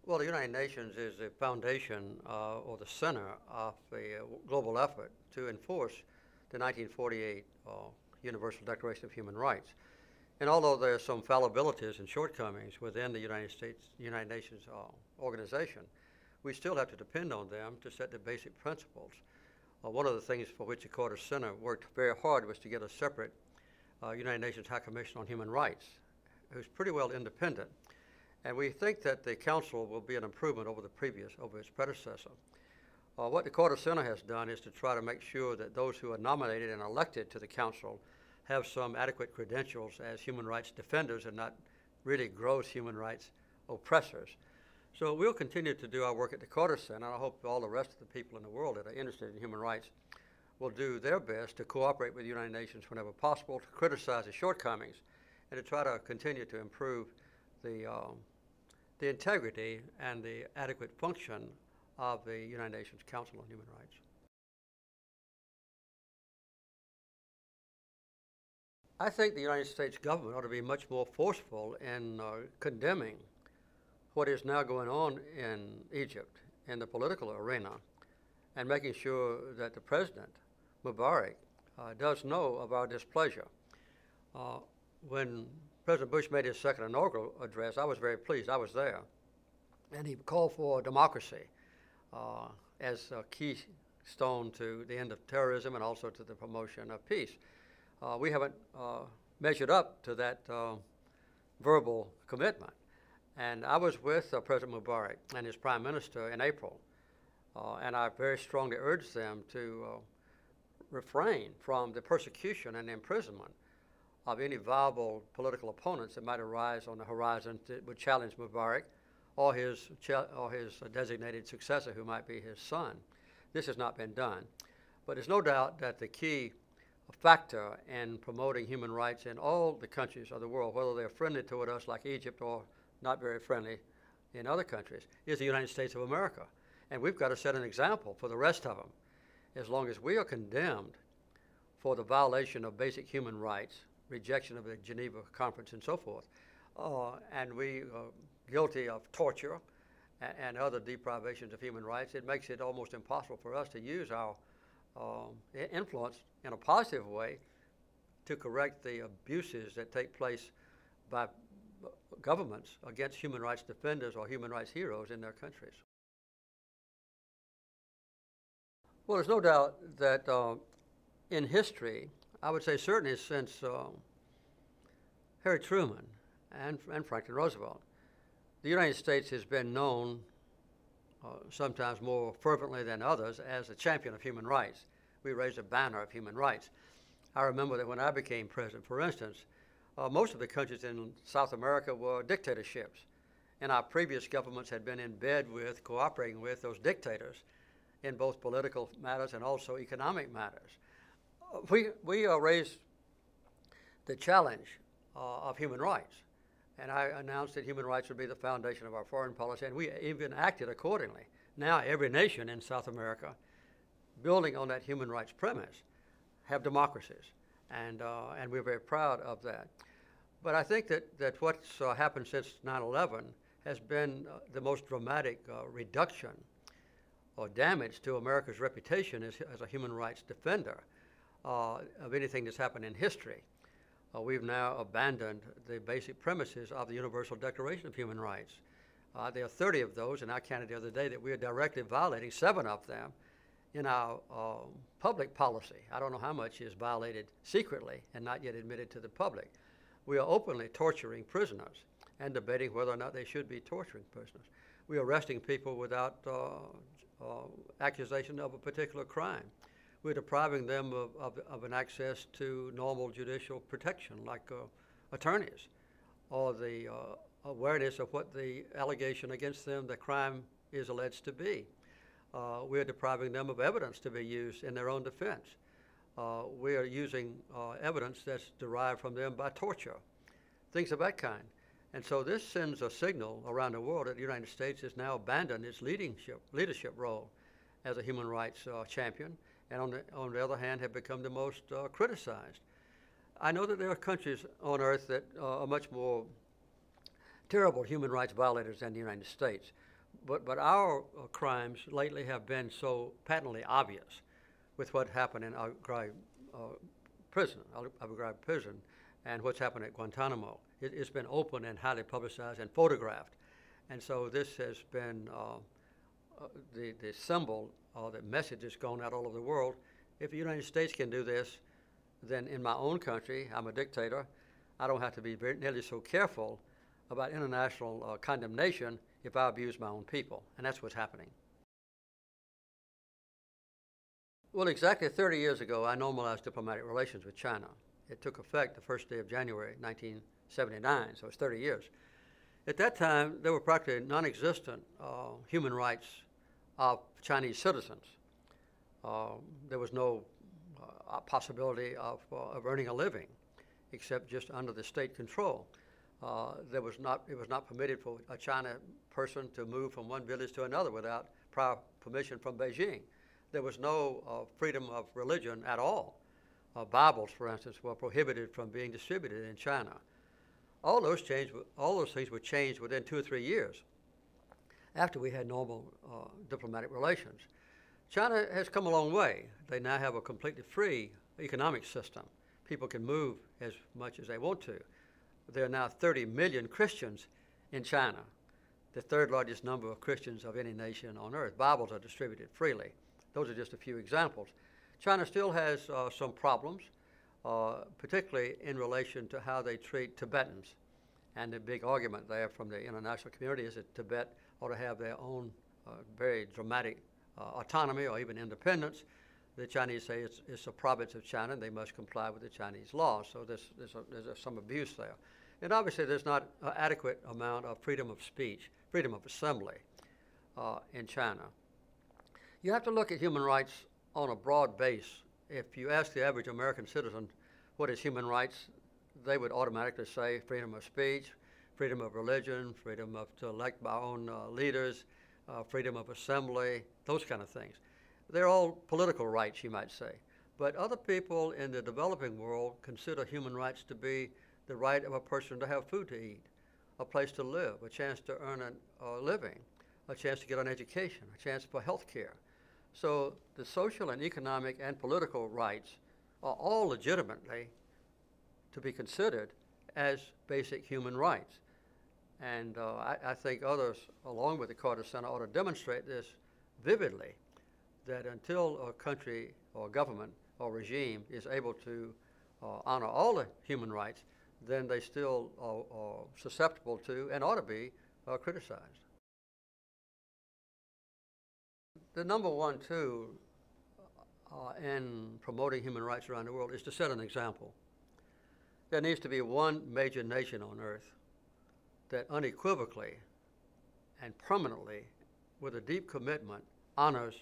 Well, the United Nations is the foundation or the center of the global effort to enforce the 1948 Universal Declaration of Human Rights. And although there are some fallibilities and shortcomings within the United Nations organization, we still have to depend on them to set the basic principles. One of the things for which the Carter Center worked very hard was to get a separate United Nations High Commission on Human Rights, who's pretty well independent. And we think that the council will be an improvement over its predecessor. What the Carter Center has done is to try to make sure that those who are nominated and elected to the council have some adequate credentials as human rights defenders and not really gross human rights oppressors. So we'll continue to do our work at the Carter Center, and I hope all the rest of the people in the world that are interested in human rights will do their best to cooperate with the United Nations whenever possible, to criticize the shortcomings, and to try to continue to improve the integrity and the adequate function of the United Nations Council on Human Rights. I think the United States government ought to be much more forceful in condemning what is now going on in Egypt in the political arena and making sure that the President, Mubarak, does know of our displeasure. When President Bush made his second inaugural address, I was very pleased. I was there. And he called for democracy as a keystone to the end of terrorism and also to the promotion of peace. We haven't measured up to that verbal commitment. And I was with President Mubarak and his Prime Minister in April, and I very strongly urged them to refrain from the persecution and imprisonment of any viable political opponents that might arise on the horizon that would challenge Mubarak or his designated successor, who might be his son. This has not been done. But there's no doubt that the key factor in promoting human rights in all the countries of the world, whether they're friendly toward us like Egypt or not very friendly in other countries, is the United States of America. And we've got to set an example for the rest of them. As long as we are condemned for the violation of basic human rights, rejection of the Geneva Conference and so forth, and we are guilty of torture and other deprivations of human rights, it makes it almost impossible for us to use our influence in a positive way to correct the abuses that take place by governments against human rights defenders or human rights heroes in their countries. Well, there's no doubt that in history, I would say certainly since Harry Truman and Franklin Roosevelt, the United States has been known sometimes more fervently than others as a champion of human rights. We raised a banner of human rights. I remember that when I became president, for instance, most of the countries in South America were dictatorships, and our previous governments had been in bed with, cooperating with those dictators in both political matters and also economic matters. We raised the challenge of human rights, and I announced that human rights would be the foundation of our foreign policy, and we even acted accordingly. Now every nation in South America, building on that human rights premise, have democracies, and we're very proud of that. But I think that what's happened since 9/11 has been the most dramatic reduction or damage to America's reputation as a human rights defender of anything that's happened in history. We've now abandoned the basic premises of the Universal Declaration of Human Rights. There are 30 of those, and I counted the other day that we are directly violating 7 of them in our public policy. I don't know how much is violated secretly and not yet admitted to the public. We are openly torturing prisoners and debating whether or not they should be torturing prisoners. We are arresting people without accusation of a particular crime. We're depriving them of an access to normal judicial protection like attorneys or the awareness of what the allegation against them, the crime, is alleged to be. We're depriving them of evidence to be used in their own defense. We are using evidence that's derived from them by torture, things of that kind. And so this sends a signal around the world that the United States has now abandoned its leadership role as a human rights champion, and on the other hand have become the most criticized. I know that there are countries on earth that are much more terrible human rights violators than the United States. but our crimes lately have been so patently obvious with what happened in Abu Ghraib prison, and what's happened at Guantanamo. It's been open and highly publicized and photographed. And so this has been the symbol, the message that's gone out all over the world. If the United States can do this, then in my own country, I'm a dictator, I don't have to be nearly so careful about international condemnation if I abuse my own people. And that's what's happening. Well, exactly 30 years ago, I normalized diplomatic relations with China. It took effect the first day of January 1979, so it's 30 years. At that time, there were practically non-existent human rights of Chinese citizens. There was no possibility of earning a living, except just under the state control. It was not permitted for a China person to move from one village to another without prior permission from Beijing. There was no freedom of religion at all. Bibles, for instance, were prohibited from being distributed in China. All those things were changed within 2 or 3 years after we had normal diplomatic relations. China has come a long way. They now have a completely free economic system. People can move as much as they want to. There are now 30 million Christians in China, the third largest number of Christians of any nation on earth. Bibles are distributed freely. Those are just a few examples. China still has some problems, particularly in relation to how they treat Tibetans. And the big argument there from the international community is that Tibet ought to have their own very dramatic autonomy or even independence. The Chinese say it's a province of China and they must comply with the Chinese laws. So there's some abuse there. And obviously there's not an adequate amount of freedom of speech, freedom of assembly in China. You have to look at human rights on a broad base. If you ask the average American citizen what is human rights, they would automatically say freedom of speech, freedom of religion, freedom to elect my own leaders, freedom of assembly, those kind of things. They're all political rights, you might say. But other people in the developing world consider human rights to be the right of a person to have food to eat, a place to live, a chance to earn a living, a chance to get an education, a chance for health care. So the social and economic and political rights are all legitimately to be considered as basic human rights. And I think others, along with the Carter Center, ought to demonstrate this vividly, that until a country or government or regime is able to honor all the human rights, then they still are susceptible to and ought to be criticized. The number one tool in promoting human rights around the world is to set an example. There needs to be one major nation on earth that unequivocally and permanently, with a deep commitment, honors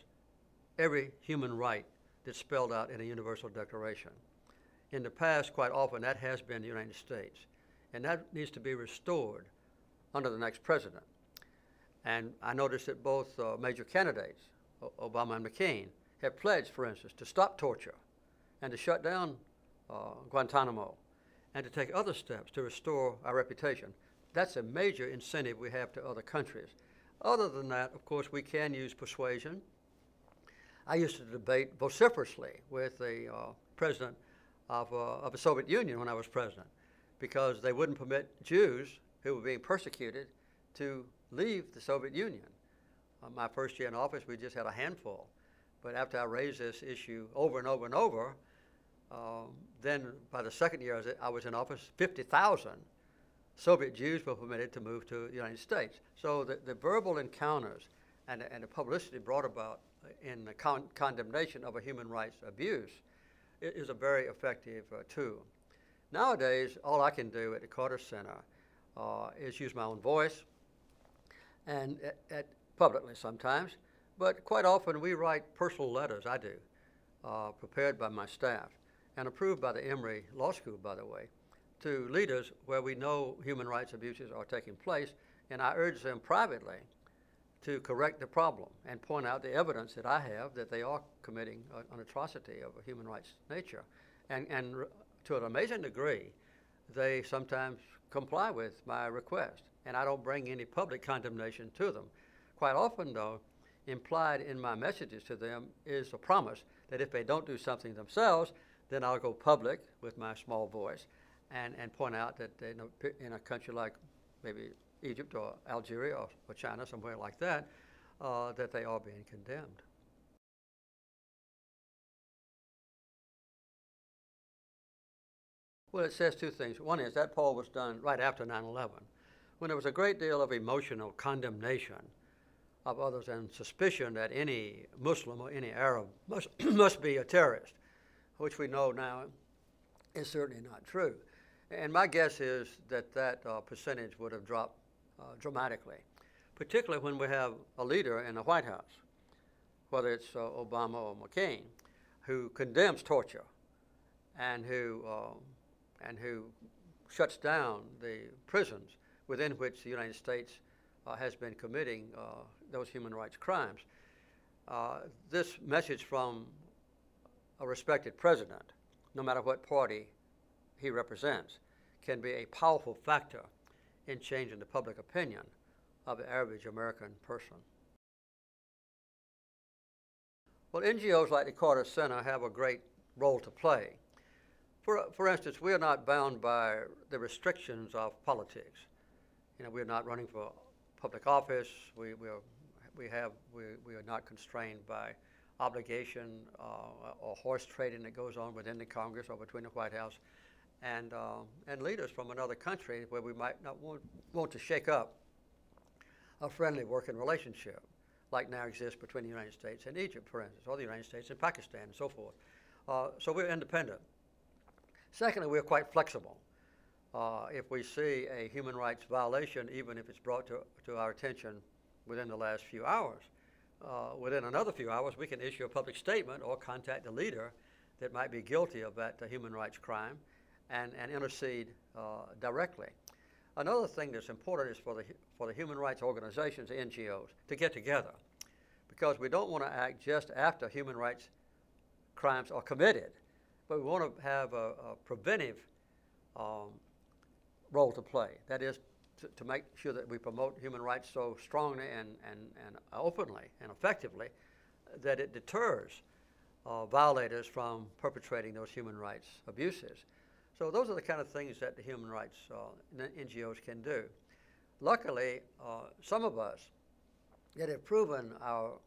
every human right that's spelled out in a Universal Declaration. In the past, quite often, that has been the United States, and that needs to be restored under the next president. And I noticed that both major candidates, Obama and McCain, have pledged, for instance, to stop torture and to shut down Guantanamo and to take other steps to restore our reputation. That's a major incentive we have to other countries. Other than that, of course, we can use persuasion. I used to debate vociferously with the president of the Soviet Union when I was president, because they wouldn't permit Jews who were being persecuted to leave the Soviet Union. My first year in office, we just had a handful. But after I raised this issue over and over and over, then by the second year I was in office, 50,000 Soviet Jews were permitted to move to the United States. So the verbal encounters and the publicity brought about in the condemnation of a human rights abuse is a very effective tool. Nowadays, all I can do at the Carter Center is use my own voice, and publicly sometimes, but quite often we write personal letters, I do, prepared by my staff and approved by the Emory Law School, by the way, to leaders where we know human rights abuses are taking place, and I urge them privately to correct the problem and point out the evidence that I have that they are committing an atrocity of a human rights nature. And to an amazing degree, they sometimes comply with my request, and I don't bring any public condemnation to them. Quite often, though, implied in my messages to them is a promise that if they don't do something themselves, then I'll go public with my small voice and point out that in a country like maybe Egypt or Algeria or China, somewhere like that, that they are being condemned. Well, it says two things. One is that poll was done right after 9/11, when there was a great deal of emotional condemnation of others and suspicion that any Muslim or any Arab must be a terrorist, which we know now is certainly not true. And my guess is that percentage would have dropped dramatically, particularly when we have a leader in the White House, whether it's Obama or McCain, who condemns torture and who shuts down the prisons within which the United States has been committing those human rights crimes. This message from a respected president, no matter what party he represents, can be a powerful factor in changing the public opinion of the average American person. Well, NGOs like the Carter Center have a great role to play. For instance, we are not bound by the restrictions of politics. We're not running for public office. We are not constrained by obligation or horse trading that goes on within the Congress or between the White House and leaders from another country where we might not want to shake up a friendly working relationship like now exists between the United States and Egypt, for instance, or the United States and Pakistan and so forth. So we're independent. Secondly, we're quite flexible. If we see a human rights violation, even if it's brought to our attention within the last few hours, within another few hours, we can issue a public statement or contact the leader that might be guilty of that human rights crime and intercede directly. Another thing that's important is for the human rights organizations, NGOs, to get together, because we don't want to act just after human rights crimes are committed, but we want to have a preventive role to play. That is, to make sure that we promote human rights so strongly and openly and effectively that it deters violators from perpetrating those human rights abuses. So those are the kind of things that the human rights NGOs can do. Luckily, some of us that have proven our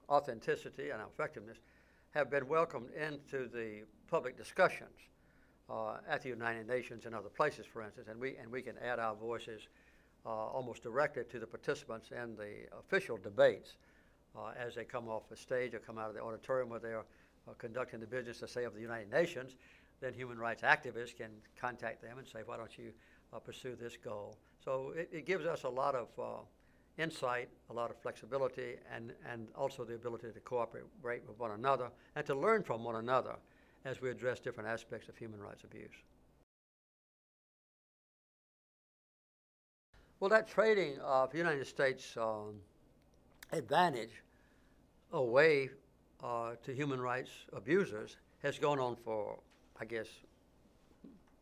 authenticity and our effectiveness have been welcomed into the public discussions at the United Nations and other places, for instance, and we can add our voices almost directly to the participants in the official debates as they come off the stage or come out of the auditorium where they are conducting the business, to say, of the United Nations. Then human rights activists can contact them and say, why don't you pursue this goal? So it gives us a lot of insight, a lot of flexibility, and also the ability to cooperate with one another and to learn from one another as we address different aspects of human rights abuse. Well, that trading of United States advantage away to human rights abusers has gone on for, I guess,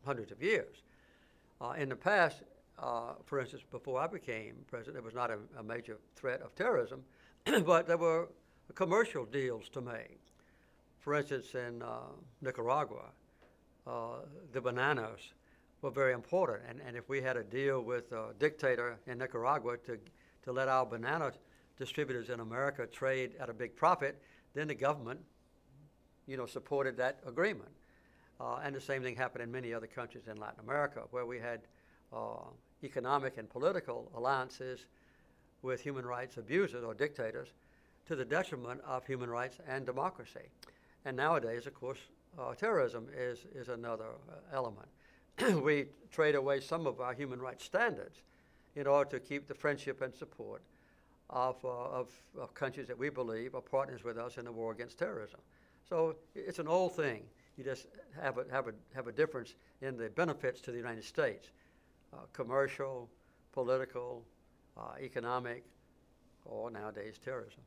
hundreds of years. In the past, for instance, before I became president, there was not a major threat of terrorism, but there were commercial deals to make. For instance, in Nicaragua, the bananas were very important, and if we had a deal with a dictator in Nicaragua to let our banana distributors in America trade at a big profit, then the government, supported that agreement. And the same thing happened in many other countries in Latin America, where we had economic and political alliances with human rights abusers or dictators to the detriment of human rights and democracy. And nowadays, of course, terrorism is another element. We trade away some of our human rights standards in order to keep the friendship and support of countries that we believe are partners with us in the war against terrorism. So it's an old thing. You just have a difference in the benefits to the United States, commercial, political, economic, or nowadays terrorism.